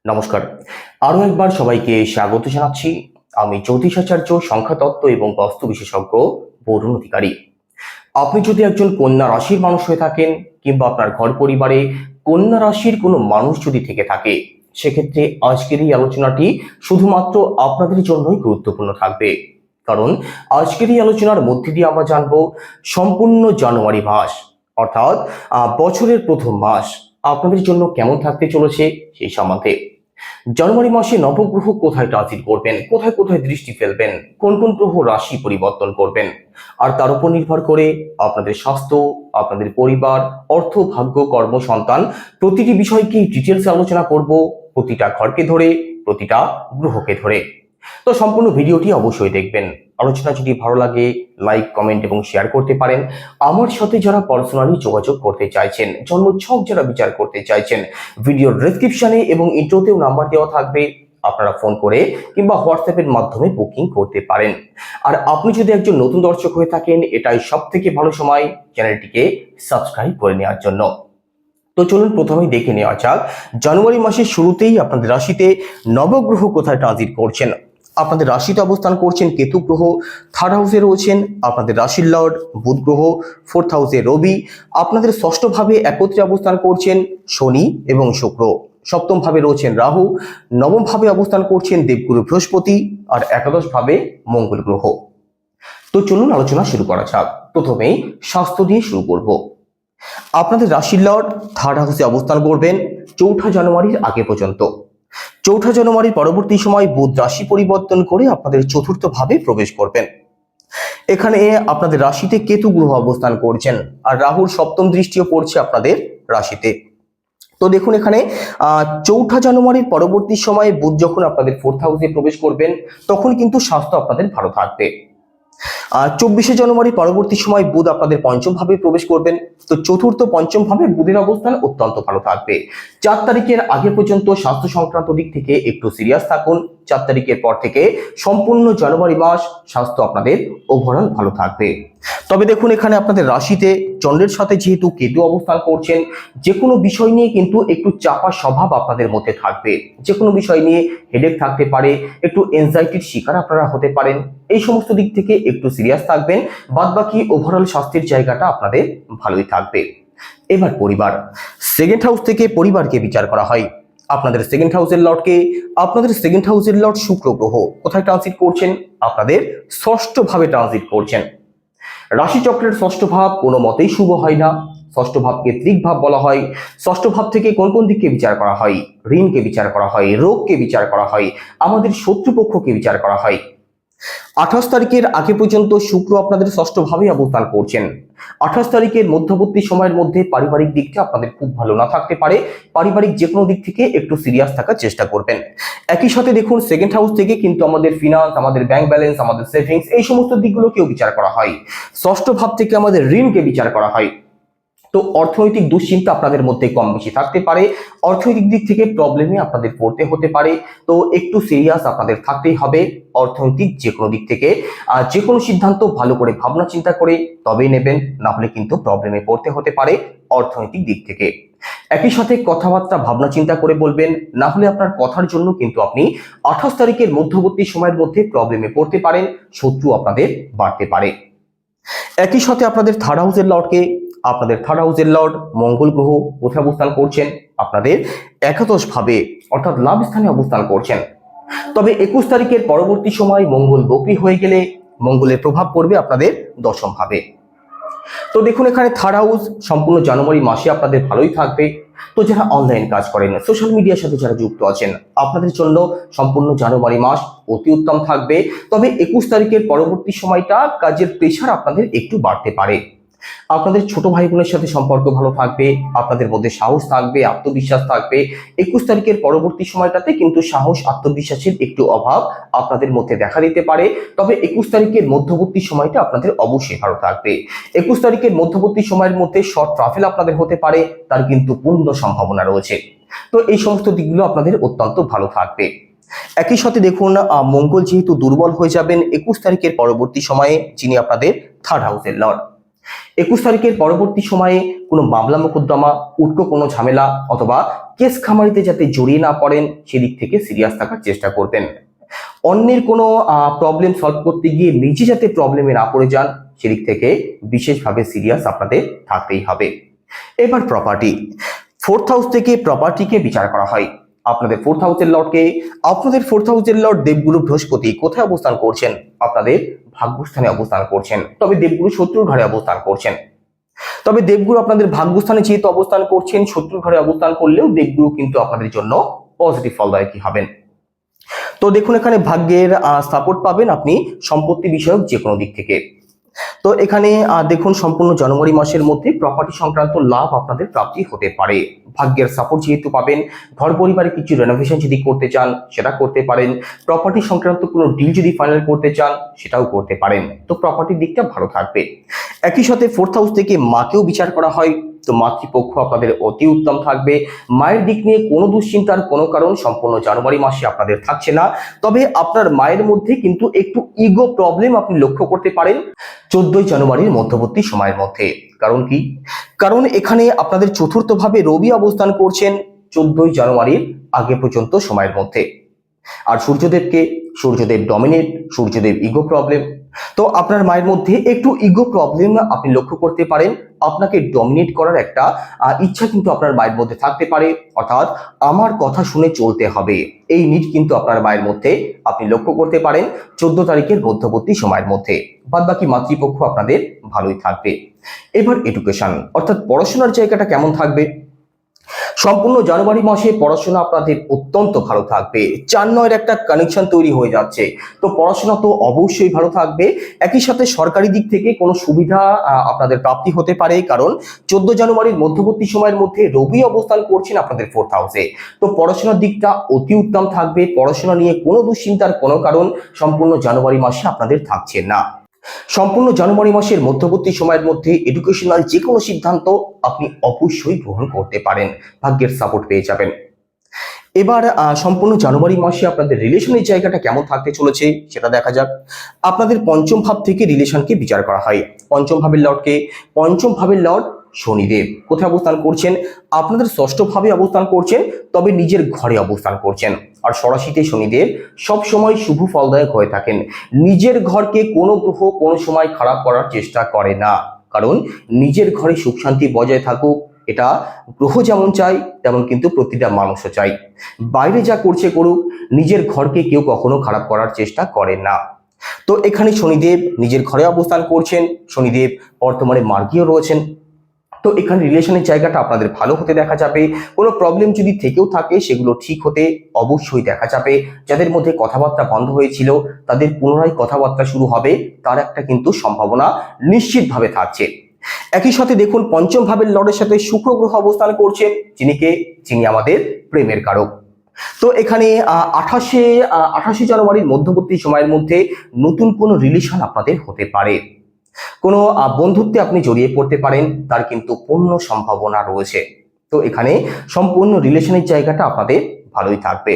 নমস্কার। আরো একবার সবাইকে স্বাগত জানাচ্ছি। আমি জ্যোতিষাচার্য, সংখ্যাতত্ত্ব এবং বাস্তু বিশেষজ্ঞ বরুণ অধিকারী। আপনি যদি একজন কন্যা রাশির মানুষ হয়ে থাকেন কিংবা আপনার ঘর পরিবারে কন্যা রাশির কোনো মানুষ যদি থেকে থাকে, সেক্ষেত্রে আজকের এই আলোচনাটি শুধুমাত্র আপনাদের জন্যই গুরুত্বপূর্ণ থাকবে। কারণ আজকের এই আলোচনার মধ্যে দিয়ে আমরা জানবো সম্পূর্ণ জানুয়ারি মাস, অর্থাৎ বছরের প্রথম মাস আপনাদের জন্য কেমন থাকতে চলেছে সেই সম্বন্ধে। জানুয়ারি মাসে নবগ্রহ কোথায় ট্রানজিট করবেন, কোথায় কোথায় দৃষ্টি ফেলবেন, কোন কোন গ্রহ রাশি পরিবর্তন করবেন, আর তার উপর নির্ভর করে আপনাদের স্বাস্থ্য, আপনাদের পরিবার, অর্থ, ভাগ্য, কর্ম, সন্তান প্রতিটি বিষয়কে ডিটেলসে আলোচনা করব, প্রতিটা ঘরকে ধরে, প্রতিটা গ্রহকে ধরে। তো সম্পূর্ণ ভিডিওটি অবশ্যই দেখবেন। আলোচনা যদি ভালো লাগে লাইক, কমেন্ট এবং শেয়ার করতে পারেন। আমার সাথে যারা পার্সোনালি যোগাযোগ করতে চাইছেন, জন্মছক যারা বিচার করতে চাইছেন, ভিডিওর ডেসক্রিপশনে এবং ইন্ট্রোতেও নাম্বার দেওয়া থাকবে, আপনারা ফোন করে কিংবা হোয়াটসঅ্যাপের মাধ্যমে বুকিং করতে পারেন। আর আপনি যদি একজন নতুন দর্শক হয়ে থাকেন, এটাই সব থেকে ভালো সময় চ্যানেলটিকে সাবস্ক্রাইব করে নেওয়ার জন্য। তো চলুন প্রথমেই দেখে নেওয়া যাক জানুয়ারি মাসের শুরুতেই আপনাদের রাশিতে নবগ্রহ কোথায় ট্রানজিট করছেন। আপনাদের রাশিতে অবস্থান করছেন কেতু গ্রহ, থার্ড হাউসে রয়েছেন আপনাদের রাশির লর্ড বুধ গ্রহ, ফোর্থ হাউসে রবি, আপনাদের ষষ্ঠ ভাবে একত্রে অবস্থান করছেন শনি এবং শুক্র, সপ্তম ভাবে রয়েছেন রাহু, নবম ভাবে অবস্থান করছেন দেবগুরু বৃহস্পতি, আর একাদশ ভাবে মঙ্গল গ্রহ। তো চলুন আলোচনা শুরু করা যাক। প্রথমেই স্বাস্থ্য দিয়ে শুরু করব। আপনাদের রাশির লর্ড থার্ড হাউসে অবস্থান করবেন 4 জানুয়ারির আগে পর্যন্ত। 4 জানুয়ারির পরবর্তী সময় বুধ রাশি পরিবর্তন করে আপনাদের চতুর্থ ভাবে প্রবেশ করবেন। এখানে আপনাদের রাশিতে কেতু গ্রহ অবস্থান করছেন, আর রাহুর সপ্তম দৃষ্টিও পড়ছে আপনাদের রাশিতে। তো দেখুন এখানে 4 জানুয়ারির পরবর্তী সময়ে বুধ যখন আপনাদের ফোর্থ হাউসে প্রবেশ করবেন, তখন কিন্তু স্বাস্থ্য আপনাদের ভালো থাকবে। 24 জানুয়ারি পরবর্তী সময় বুধ আপনাদের পঞ্চম ভাবে প্রবেশ করবেন। তো চতুর্থ পঞ্চম ভাবে বুধের অবস্থান অত্যন্ত ভালো থাকবে। 4 তারিখের আগে পর্যন্ত স্বাস্থ্য সংক্রান্ত দিক থেকে একটু সিরিয়াস থাকুন। 4 তারিখের পর থেকে সম্পূর্ণ জানুয়ারি মাস স্বাস্থ্য আপনাদের ওভারঅল ভালো থাকবে। তবে দেখুন এখানে আপনাদের রাশিতে চন্দ্রের সাথে যেহেতু কেতু অবস্থান করছেন, যে কোনো বিষয় নিয়ে কিন্তু একটু চাপা স্বভাব আপনাদের মধ্যে থাকবে। যে কোনো বিষয় নিয়ে হেডেক থাকতে পারে, একটু এনজাইটির শিকার আপনারা হতে পারেন। এই সমস্ত দিক থেকে একটু সিরিয়াস থাকবেন, বাদবাকি ওভারঅল স্বাস্থ্যের জায়গাটা আপনাদের ভালোই থাকবে। এবার পরিবার, সেকেন্ড হাউস থেকে পরিবারকে বিচার করা হয়। আপনাদের সেকেন্ড হাউসের লর্ডকে, আপনাদের সেকেন্ড হাউসের লর্ড শুক্র গ্রহ কোথায় ট্রানজিট করছেন, আপনাদের ষষ্ঠ ভাবে ট্রানজিট করছেন। রাশিচক্রের ষষ্ঠ ভাব কোনো মতেই শুভ হয় না। ষষ্ঠ ভাবকে ত্রিক ভাব বলা হয়। ষষ্ঠ ভাব থেকে কোন কোন দিককে বিচার করা হয়, ঋণকে বিচার করা হয়, রোগকে বিচার করা হয়, আমাদের শত্রুপক্ষকে বিচার করা হয়। 28 তারিখের আগে পর্যন্ত শুক্র আপনাদের ষষ্ঠ ভাবে অবস্থান করছেন। 28 তারিখের মধ্যবর্তী সময়ের মধ্যে পারিবারিক দিকটা আপনাদের খুব ভালো না থাকতে পারে। পারিবারিক যে কোনো দিক থেকে একটু সিরিয়াস থাকার চেষ্টা করবেন। একই সাথে দেখুন সেকেন্ড হাউস থেকে কিন্তু আমাদের ফিনান্স, আমাদের ব্যাংক ব্যালেন্স, আমাদের সেভিংস, এই সমস্ত দিকগুলোকেও বিচার করা হয়। ষষ্ঠ ভাব থেকে আমাদের ঋণকে বিচার করা হয়। তো অর্থনৈতিক দুশ্চিন্তা আপনাদের মধ্যে কম বেশি থাকতে পারে। অর্থনৈতিক দিক থেকে প্রবলেমে আপনাদের পড়তে হতে পারে। তো একটু সিরিয়াস আপনাদের থাকতেই হবে অর্থনৈতিক যে কোনো দিক থেকে। যে কোনো সিদ্ধান্ত ভালো করে ভাবনা চিন্তা করে তবেই নেবেন, না হলে কিন্তু প্রবলেমে পড়তে হতে পারে অর্থনৈতিক দিক থেকে। একই সাথে কথাবার্তা ভাবনা চিন্তা করে বলবেন, না হলে আপনার কথার জন্য কিন্তু আপনি 28 তারিখের মধ্যবর্তী সময়ের মধ্যে প্রবলেমে পড়তে পারেন, শত্রু আপনাদের বাড়তে পারে। একই সাথে আপনাদের থার্ড হাউসের লর্ডকে, আপনাদের থার্ড হাউসের লর্ড মঙ্গল গ্রহ কোথায় অবস্থান করছেন, আপনাদের একাদশ ভাবে অর্থাৎ লাভ স্থানে অবস্থান করছেন। তবে 21 তারিখের পরবর্তী সময় মঙ্গল বক্রী হয়ে গেলে মঙ্গলের প্রভাব পড়বে আপনাদের দশম ভাবে। তো দেখুন এখানে থার্ড হাউস সম্পূর্ণ জানুয়ারি মাসে আপনাদের ভালোই থাকবে। তো যারা অনলাইন কাজ করেন, সোশ্যাল মিডিয়ার সাথে যারা যুক্ত আছেন, আপনাদের জন্য সম্পূর্ণ জানুয়ারি মাস অতি উত্তম থাকবে। তবে 21 তারিখের পরবর্তী সময়টা কাজের প্রেশার আপনাদের একটু বাড়তে পারে। আপনাদের ছোট ভাই বোনের সাথে সম্পর্ক ভালো থাকবে, আপনাদের মধ্যে সাহস থাকবে, আত্মবিশ্বাস থাকবে। 21 তারিখের পরবর্তী সময়টাতে কিন্তু সাহস, আত্মবিশ্বাসের একটু অভাব আপনাদের মধ্যে দেখা দিতে পারে। তবে 21 তারিখের মধ্যবর্তী সময়টা আপনাদের অবশ্যই ভালো থাকবে। 21 তারিখের মধ্যবর্তী সময়ের মধ্যে শর্ট ট্রাভেল আপনাদের হতে পারে, তার কিন্তু পূর্ণ সম্ভাবনা রয়েছে। তো এই সমস্ত দিকগুলো আপনাদের অত্যন্ত ভালো থাকবে। একই সাথে দেখুন মঙ্গল যেহেতু দুর্বল হয়ে যাবেন 21 তারিখের পরবর্তী সময়ে, যিনি আপনাদের থার্ড হাউসের লর্ড, 21 তারিখের পরবর্তী সময়ে কোনো মামলা মোকদ্দমা, উটকো কোনো ঝামেলা অথবা কেস খামারিতে যাতে জড়িয়ে না পড়েন সেদিক থেকে সিরিয়াস থাকার চেষ্টা করবেন। অন্যের কোনো প্রবলেম সলভ করতে গিয়ে নিজে যাতে প্রবলেমে না পড়ে যান সেদিক থেকে বিশেষভাবে সিরিয়াস আপনাদের থাকতেই হবে। এবার প্রপার্টি, 4th হাউস থেকে প্রপার্টিকে বিচার করা হয়। আপনাদের 4th হাউসের লর্ড দেবগুরু বৃহস্পতি কোথায় অবস্থান করছেন? আপনাদের ভাগ্যস্থানে অবস্থান করছেন। তবে দেবগুরু শত্রুর ঘরে অবস্থান করছেন। তবে দেবগুরু আপনাদের ভাগ্যস্থানে যেহেতু অবস্থান করছেন, শত্রুর ঘরে অবস্থান করলেও দেবগুরু কিন্তু আপনাদের জন্য পজিটিভ ফলদায়কই হবেন। তো দেখুন এখানে ভাগ্যের সাপোর্ট পাবেন আপনি সম্পত্তি বিষয়ক যে কোনো দিক থেকে। তো এখানে দেখুন সম্পূর্ণ জানুয়ারি মাসের মধ্যে প্রপার্টি সংক্রান্ত লাভ আপনাদের প্রাপ্তি হতে পারে। ভাগ্যের সাপোর্ট যেহেতু পাবেন, ঘর পরিবারে কিছু রেনোভেশন যদি করতে চান সেটা করতে পারেন, প্রপার্টি সংক্রান্ত কোনো ডিল যদি ফাইনাল করতে চান সেটাও করতে পারেন। তো প্রপার্টির দিকটা ভালো থাকবে। একই সাথে 4th হাউস থেকে মাকেও বিচার করা হয়। তো মাতৃপক্ষ আপনাদের অতি উত্তম থাকবে। মায়ের দিক নিয়ে কোনো দুশ্চিন্তার কোনো কারণ সম্পূর্ণ জানুয়ারি মাসে আপনাদের থাকছে না। তবে আপনার মায়ের মধ্যে কিন্তু একটু ইগো প্রবলেম আপনি লক্ষ্য করতে পারেন 14ই জানুয়ারির মধ্যবর্তী সময়ের মধ্যে। কারণ কি? কারণ এখানে আপনাদের চতুর্থ ভাবে রবি অবস্থান করছেন 14ই জানুয়ারির আগে পর্যন্ত সময়ের মধ্যে। আর সূর্যদেব ডমিনেট, সূর্যদেব ইগো প্রবলেম। তো আপনার মায়ের মধ্যে একটু ইগো প্রবলেম আপনি লক্ষ্য করতে পারেন। আপনাকে ডমিনেট করার একটা ইচ্ছা কিন্তু আপনার মায়ের মধ্যে থাকতে পারে, অর্থাৎ আমার কথা শুনে চলতে হবে, এই নিড কিন্তু আপনার মায়ের মধ্যে আপনি লক্ষ্য করতে পারেন 14 তারিখের মধ্যবর্তী সময়ের মধ্যে। বাদ বাকি মাতৃপক্ষ আপনাদের ভালোই থাকবে। এবার এডুকেশন অর্থাৎ পড়াশোনার জায়গাটা কেমন থাকবে? সম্পূর্ণ জানুয়ারি মাসে পড়াশোনা আপনাদের অত্যন্ত ভালো থাকবে। 4-9 একটা কানেকশন তৈরি হয়ে যাচ্ছে। তো পড়াশোনা তো অবশ্যই ভালো থাকবে। একই সাথে সরকারি দিক থেকে কোনো সুবিধা আপনাদের প্রাপ্তি হতে পারে, কারণ 14 জানুয়ারির মধ্যবর্তী সময়ের মধ্যে রবি অবস্থান করছেন আপনাদের 4th হাউসে। তো পড়াশোনার দিকটা অতি উত্তম থাকবে। পড়াশোনা নিয়ে কোনো দুশ্চিন্তার কোনো কারণ সম্পূর্ণ জানুয়ারি মাসে আপনাদের থাকছে না। সম্পূর্ণ জানুয়ারি মাসের মধ্যবর্তী সময়ের মধ্যে এডুকেশনাল যে কোনো সিদ্ধান্ত আপনি অবশ্যই গ্রহণ করতে পারেন, ভাগ্যের সাপোর্ট পেয়ে যাবেন। এবার সম্পূর্ণ জানুয়ারি মাসে আপনাদের রিলেশনের জায়গাটা কেমন থাকতে চলেছে সেটা দেখা যাক। আপনাদের পঞ্চম ভাব থেকে রিলেশনকে বিচার করা হয়। পঞ্চম ভাবের লর্ড শনিদেব কোথায় অবস্থান করছেন? আপনাদের ষষ্ঠ ভাবে অবস্থান করছেন, তবে নিজের ঘরে অবস্থান করছেন। আর সরাসিতে শনিদেব সব সময় শুভ ফলদায়ক হয়ে থাকেন। নিজের ঘরকে কোনো গ্রহ কোনো সময় খারাপ করার চেষ্টা করে না, কারণ নিজের ঘরে সুখ শান্তি বজায় থাকুক, এটা গ্রহ যেমন চাই তেমন কিন্তু প্রতিটা মানুষও চাই। বাইরে যা করছে করুক, নিজের ঘরকে কেউ কখনো খারাপ করার চেষ্টা করে না। তো এখানে শনিদেব নিজের ঘরে অবস্থান করছেন, শনিদেব বর্তমানে মার্গীয় রয়েছেন। তো এখানে রিলেশনের জায়গাটা আপনাদের ভালো হতে দেখা যাবে। কোনো প্রবলেম যদি থেকেও থাকে সেগুলো ঠিক হতে অবশ্যই দেখা যাবে। যাদের মধ্যে কথাবার্তা বন্ধ হয়েছিল তাদের পুনরায় কথাবার্তা শুরু হবে, তার একটা কিন্তু সম্ভাবনা নিশ্চিতভাবে থাকছে। একই সাথে দেখুন পঞ্চম ভাবের লর্ডের সাথে শুক্র গ্রহ অবস্থান করছেন, যিনি আমাদের প্রেমের কারক। তো এখানে 28 জানুয়ারির মধ্যবর্তী সময়ের মধ্যে নতুন কোনো রিলেশন আপনাদের হতে পারে। কোনো বন্ধুত্বে আপনি জড়িয়ে পড়তে পারেন, তার কিন্তু পূর্ণ সম্ভাবনা রয়েছে। তো এখানে সম্পূর্ণ রিলেশনের জায়গাটা আপনাদের ভালোই থাকবে।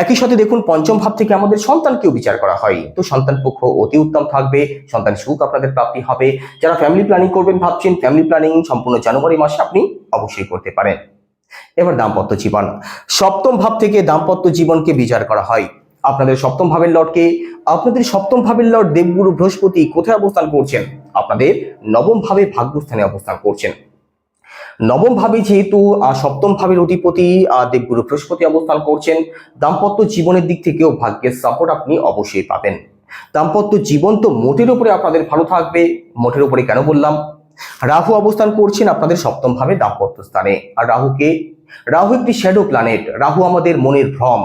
একই সাথে দেখুন পঞ্চম ভাব থেকে আমাদের সন্তানকেও বিচার করা হয়। তো সন্তান পক্ষ অতি উত্তম থাকবে, সন্তান সুখ আপনাদের প্রাপ্তি হবে। যারা ফ্যামিলি প্ল্যানিং করবেন ভাবছেন, ফ্যামিলি প্ল্যানিং সম্পূর্ণ জানুয়ারি মাসে আপনি অবশ্যই করতে পারেন। এবার দাম্পত্য জীবন, সপ্তম ভাব থেকে দাম্পত্য জীবনকে বিচার করা হয়। আপনাদের সপ্তম ভাবের লর্ড দেবগুরু বৃহস্পতি কোথায় অবস্থান করছেন? আপনাদের নবম ভাবে ভাগ্যস্থানে অবস্থান করছেন। নবম ভাবে যেহেতু সপ্তম ভাবের অধিপতি দেবগুরু বৃহস্পতি অবস্থান করছেন, দাম্পত্য জীবনের দিক থেকেও ভাগ্যের সাপোর্ট আপনি অবশ্যই পাবেন। দাম্পত্য জীবন তো মোটের উপরে আপনাদের ভালো থাকবে। মোটের উপরে কেন বললাম? রাহু অবস্থান করছেন আপনাদের সপ্তম ভাবে দাম্পত্য স্থানে। আর রাহু একটি শ্যাডো প্ল্যানেট, রাহু আমাদের মনের ভ্রম।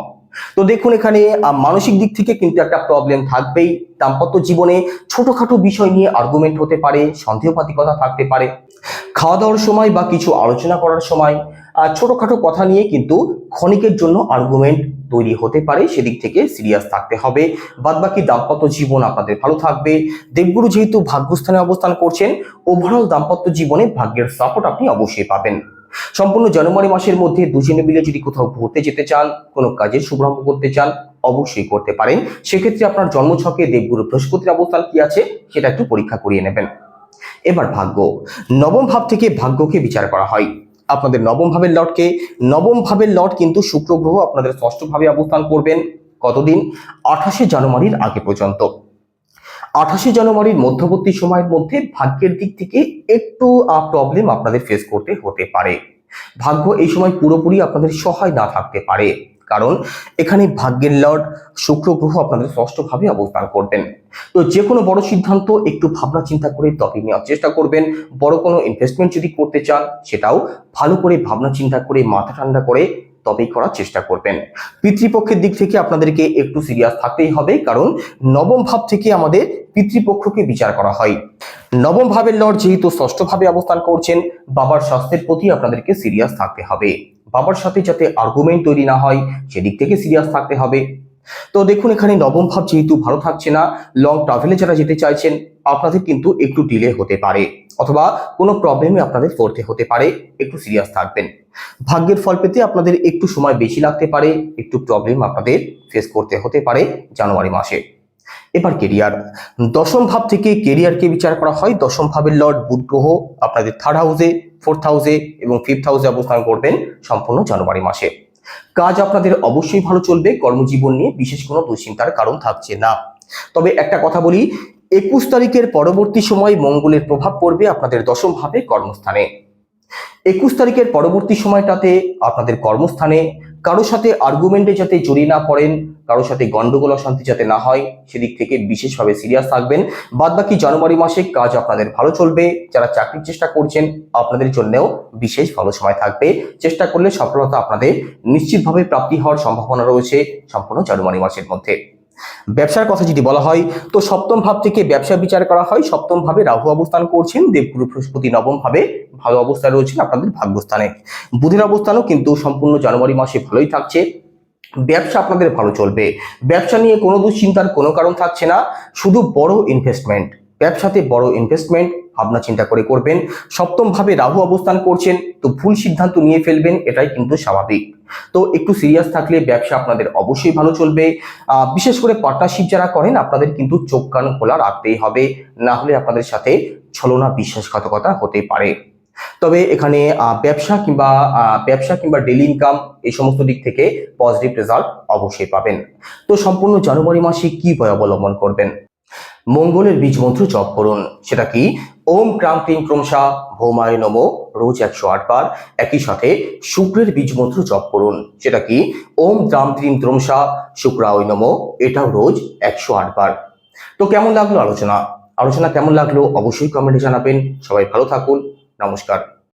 তো দেখুন এখানে মানসিক দিক থেকে কিন্তু একটা প্রবলেম থাকবেই। দাম্পত্য জীবনে ছোটখাটো বিষয় নিয়ে আর্গুমেন্ট হতে পারে, সন্দেহপাতিকতা থাকতে পারে। খাওয়া দাওয়ার সময় বা কিছু আলোচনা করার সময় ছোটখাটো কথা নিয়ে কিন্তু ক্ষণিকের জন্য আর্গুমেন্ট তৈরি হতে পারে, সেদিক থেকে সিরিয়াস থাকতে হবে। বাদবাকি দাম্পত্য জীবন আপনাদের ভালো থাকবে। দেবগুরু যেহেতু ভাগ্যস্থানে অবস্থান করছেন, ওভারঅল দাম্পত্য জীবনে ভাগ্যের সাপোর্ট আপনি অবশ্যই পাবেন। সম্পূর্ণ জানুয়ারি মাসের মধ্যে দুজনে মিলে যদি কোথাও ঘুরতে যেতে চান, কোনো কাজের শুভারম্ভ করতে চান, অবশ্যই করতে পারেন। সেক্ষেত্রে আপনার জন্মছকে দেবগুরু বৃহস্পতির অবস্থান কি আছে সেটা একটু পরীক্ষা করিয়ে নেবেন। এবার ভাগ্য। নবম ভাব থেকে ভাগ্যকে বিচার করা হয়। আপনাদের নবম ভাবের লর্ড কিন্তু শুক্র গ্রহ আপনাদের ষষ্ঠ ভাবে অবস্থান করবেন। কতদিন? 28শে জানুয়ারির আগে পর্যন্ত। 28শে জানুয়ারির মধ্যবর্তী সময়ের মধ্যে ভাগ্যের দিক থেকে একটু প্রবলেম আপনাদের ফেস করতে হতে পারে। ভাগ্য এই সময় পুরোপুরি আপনাদের সহায় না থাকতে পারে, কারণ এখানে ভাগ্যের লর্ড শুক্র গ্রহ আপনাদের ষষ্ঠ ভাবে অবস্থান করবেন। তো যে কোনো বড় সিদ্ধান্ত একটু ভাবনা চিন্তা করে তবে নেওয়ার চেষ্টা করবেন। বড় কোনো ইনভেস্টমেন্ট যদি করতে চান, সেটাও ভালো করে ভাবনা চিন্তা করে মাথা ঠান্ডা করে তবেই করার চেষ্টা করবেন। পিতৃপক্ষের দিক থেকে আপনাদেরকে একটু সিরিয়াস থাকতেই হবে, কারণ নবম ভাব থেকে আমাদের পিতৃপক্ষকে বিচার করা হয়। নবম ভাবের লর্ড যেহেতু ষষ্ঠ ভাবে অবস্থান করছেন, বাবার স্বাস্থ্যের প্রতি আপনাদেরকে সিরিয়াস থাকতে হবে। বাবার সাথে যাতে আর্গুমেন্ট তৈরি না হয় সেদিক থেকে সিরিয়াস থাকতে হবে। তো দেখুন, এখানে নবম ভাব যেহেতু ভালো থাকছে না, লং ট্রাভেলে যারা যেতে চাইছেন আপনাদের কিন্তু একটু ডিলে হতে পারে, অথবা কোনো প্রবলেমে আপনাদের পড়তে হতে পারে। একটু সিরিয়াস থাকবেন। ভাগ্যের ফল পেতে আপনাদের একটু সময় বেশি লাগতে পারে, একটু প্রবলেম আপনাদের ফেস করতে হতে পারে জানুয়ারি মাসে। এবার কেরিয়ার। দশম ভাব থেকে কেরিয়ারকে বিচার করা হয়। দশম ভাবের লর্ড বুধ গ্রহ আপনাদের থার্ড হাউসে, ফোর্থ হাউসে এবং ফিফথ হাউসে অবস্থান করবেন সম্পূর্ণ জানুয়ারি মাসে। কাজ আপনাদের অবশ্যই ভালো চলবে। কর্মজীবন নিয়ে বিশেষ কোনো দুশ্চিন্তার কারণ থাকছে না। তবে একটা কথা বলি, 21 তারিখের পরবর্তী সময় মঙ্গলের প্রভাব পড়বে আপনাদের দশম ভাবে কর্মস্থানে। 21 তারিখের পরবর্তী সময়টাতে আপনাদের কর্মস্থানে কারোর সাথে আর্গুমেন্টে যাতে জড়িয়ে না পড়েন, কারোর সাথে গন্ডগোল অশান্তি যাতে না হয়, সেদিক থেকে বিশেষভাবে সিরিয়াস থাকবেন। বাদবাকি জানুয়ারি মাসে কাজ আপনাদের ভালো চলবে। যারা চাকরির চেষ্টা করছেন আপনাদের জন্যও বিশেষ ভালো সময় থাকবে। চেষ্টা করলে সফলতা আপনাদের নিশ্চিতভাবে প্রাপ্তি হওয়ার সম্ভাবনা রয়েছে সম্পূর্ণ জানুয়ারি মাসের মধ্যে। ব্যবসার কথা যদি বলা হয়, তো সপ্তম ভাব থেকে ব্যবসা বিচার করা হয়। সপ্তম ভাবে রাহু অবস্থান করছেন, দেবগুরু বৃহস্পতি নবম ভাবে ভালো অবস্থায় রয়েছেন আপনাদের ভাগ্যস্থানে। বুধের অবস্থানও কিন্তু সম্পূর্ণ জানুয়ারি মাসে ভালোই থাকছে। ব্যবসা আপনাদের ভালো চলবে। ব্যবসা নিয়ে কোনো দুশ্চিন্তার কোনো কারণ থাকছে না। শুধু বড় ইনভেস্টমেন্ট, ব্যবসাতে বড় ইনভেস্টমেন্ট ভাবনা চিন্তা করে করবেন। সপ্তম ভাবে রাহু অবস্থান করছেন, তো ভুল সিদ্ধান্ত নিয়ে ফেলবেন, এটাই কিন্তু স্বাভাবিক। তো একটু সিরিয়াস থাকলে ব্যবসা আপনাদের অবশ্যই ভালো চলবে। বিশেষ করে পার্টনারশিপ যারা করেন আপনাদের কিন্তু চোখ কান খোলা রাখতেই হবে, না হলে আপনাদের সাথে ছলনা বিশ্বাসঘাতকতা হতে পারে। তবে এখানে ব্যবসা কিংবা ডেইলি ইনকাম এই সমস্ত দিক থেকে পজিটিভ রেজাল্ট অবশ্যই পাবেন। তো সম্পূর্ণ জানুয়ারি মাসে কি উপায় অবলম্বন করবেন? মঙ্গলের বীজ মন্ত্র জপ করুন। সেটা কি? ওম ক্রাম ক্রিম ক্রমশা ভৌমায় নমো, রোজ 108 বার। একই সাথে শুক্রের বীজ মন্ত্র জপ করুন। সেটা কি? ওম দ্রাম দ্রিম দ্রমশা শুক্রায় নমো, এটাও রোজ 108 বার। তো কেমন লাগলো আলোচনা কেমন লাগলো অবশ্যই কমেন্টে জানাবেন। সবাই ভালো থাকুন। নমস্কার।